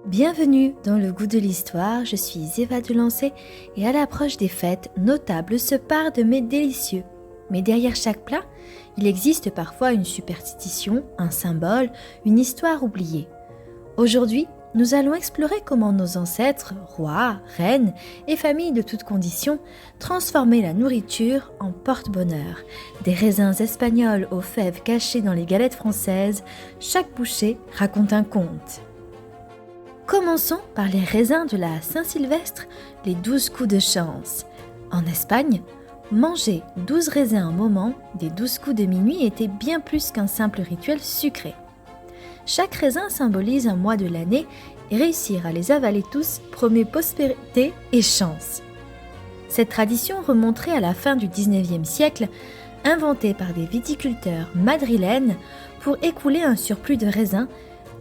Bienvenue dans le goût de l'histoire, je suis Eva Delancey et à l'approche des fêtes, nos tables se parent de mets délicieux. Mais derrière chaque plat, il existe parfois une superstition, un symbole, une histoire oubliée. Aujourd'hui, nous allons explorer comment nos ancêtres, rois, reines et familles de toutes conditions transformaient la nourriture en porte-bonheur. Des raisins espagnols aux fèves cachées dans les galettes françaises, chaque bouchée raconte un conte. Commençons par les raisins de la Saint-Sylvestre, les 12 coups de chance. En Espagne, manger 12 raisins au moment des 12 coups de minuit était bien plus qu'un simple rituel sucré. Chaque raisin symbolise un mois de l'année et réussir à les avaler tous promet prospérité et chance. Cette tradition remonterait à la fin du 19e siècle, inventée par des viticulteurs madrilènes pour écouler un surplus de raisins,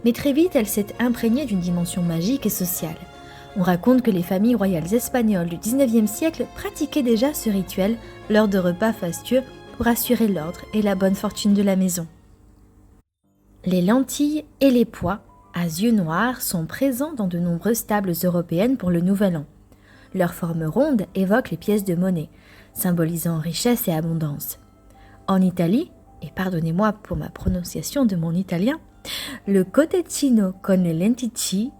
mais très vite elle s'est imprégnée d'une dimension magique et sociale. On raconte que les familles royales espagnoles du 19e siècle pratiquaient déjà ce rituel lors de repas fastueux pour assurer l'ordre et la bonne fortune de la maison. Les lentilles et les pois, à yeux noirs, sont présents dans de nombreuses tables européennes pour le Nouvel An. Leur forme ronde évoque les pièces de monnaie, symbolisant richesse et abondance. En Italie, et pardonnez-moi pour ma prononciation de mon italien, le cotecino con le lenticchie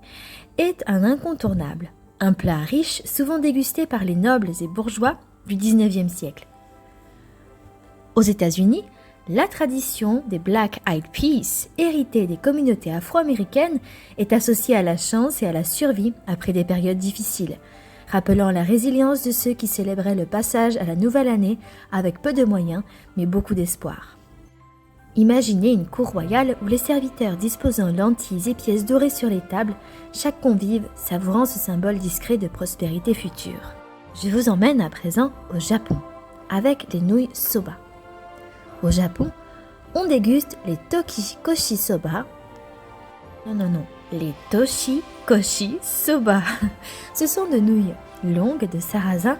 est un incontournable, un plat riche souvent dégusté par les nobles et bourgeois du XIXe siècle. Aux États-Unis, la tradition des Black Eyed Peas, héritée des communautés afro-américaines, est associée à la chance et à la survie après des périodes difficiles, rappelant la résilience de ceux qui célébraient le passage à la nouvelle année avec peu de moyens mais beaucoup d'espoir. Imaginez une cour royale où les serviteurs disposant lentilles et pièces dorées sur les tables, chaque convive savourant ce symbole discret de prospérité future. Je vous emmène à présent au Japon, avec les nouilles soba. Au Japon, on déguste les toki-koshi soba. Les toshi-koshi soba. Ce sont de nouilles longues de sarrasin.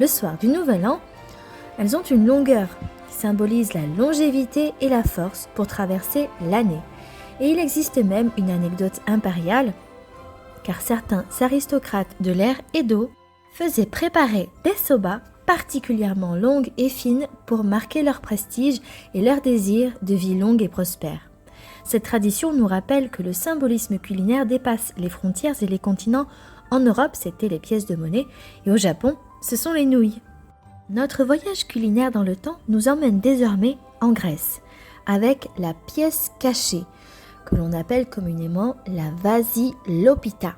Le soir du Nouvel An, elles ont une longueur qui symbolise la longévité et la force pour traverser l'année. Et il existe même une anecdote impériale, car certains aristocrates de l'ère Edo faisaient préparer des soba particulièrement longues et fines pour marquer leur prestige et leur désir de vie longue et prospère. Cette tradition nous rappelle que le symbolisme culinaire dépasse les frontières et les continents. En Europe, c'était les pièces de monnaie et au Japon, ce sont les nouilles. Notre voyage culinaire dans le temps nous emmène désormais en Grèce, avec la pièce cachée, que l'on appelle communément la vasilopita.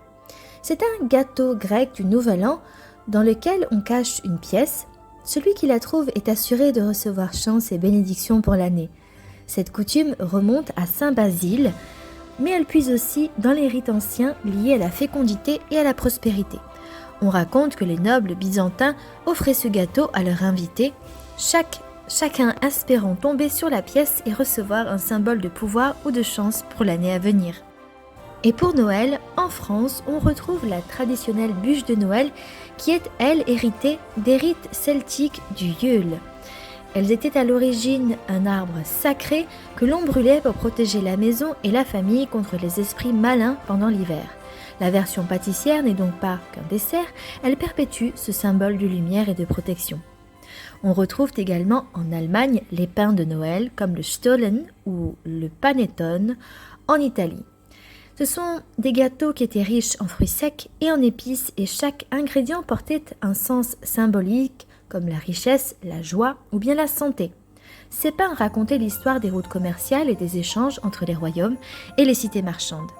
C'est un gâteau grec du Nouvel An dans lequel on cache une pièce. Celui qui la trouve est assuré de recevoir chance et bénédiction pour l'année. Cette coutume remonte à Saint Basile, mais elle puise aussi dans les rites anciens liés à la fécondité et à la prospérité. On raconte que les nobles byzantins offraient ce gâteau à leurs invités, chacun espérant tomber sur la pièce et recevoir un symbole de pouvoir ou de chance pour l'année à venir. Et pour Noël, en France, on retrouve la traditionnelle bûche de Noël qui est, elle, héritée des rites celtiques du Yule. Elles étaient à l'origine un arbre sacré que l'on brûlait pour protéger la maison et la famille contre les esprits malins pendant l'hiver. La version pâtissière n'est donc pas qu'un dessert, elle perpétue ce symbole de lumière et de protection. On retrouve également en Allemagne les pains de Noël comme le Stollen ou le Panettone en Italie. Ce sont des gâteaux qui étaient riches en fruits secs et en épices et chaque ingrédient portait un sens symbolique comme la richesse, la joie ou bien la santé. Ces pains racontaient l'histoire des routes commerciales et des échanges entre les royaumes et les cités marchandes.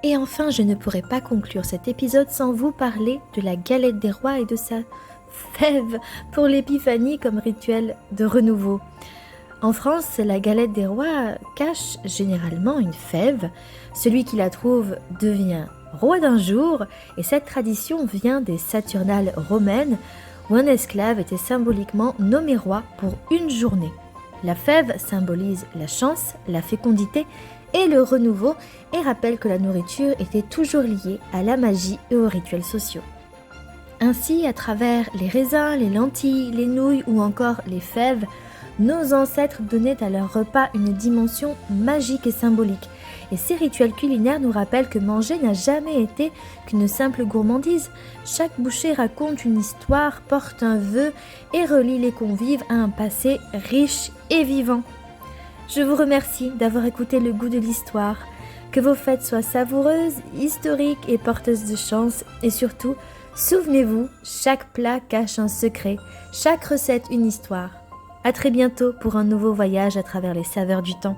Et enfin, je ne pourrais pas conclure cet épisode sans vous parler de la galette des rois et de sa fève pour l'épiphanie comme rituel de renouveau. En France, la galette des rois cache généralement une fève. Celui qui la trouve devient roi d'un jour et cette tradition vient des Saturnales romaines où un esclave était symboliquement nommé roi pour une journée. La fève symbolise la chance, la fécondité et le renouveau et rappelle que la nourriture était toujours liée à la magie et aux rituels sociaux. Ainsi, à travers les raisins, les lentilles, les nouilles ou encore les fèves, nos ancêtres donnaient à leur repas une dimension magique et symbolique. Et ces rituels culinaires nous rappellent que manger n'a jamais été qu'une simple gourmandise. Chaque bouchée raconte une histoire, porte un vœu et relie les convives à un passé riche et vivant. Je vous remercie d'avoir écouté Le Goût de l'Histoire. Que vos fêtes soient savoureuses, historiques et porteuses de chance. Et surtout, souvenez-vous, chaque plat cache un secret, chaque recette une histoire. À très bientôt pour un nouveau voyage à travers les saveurs du temps.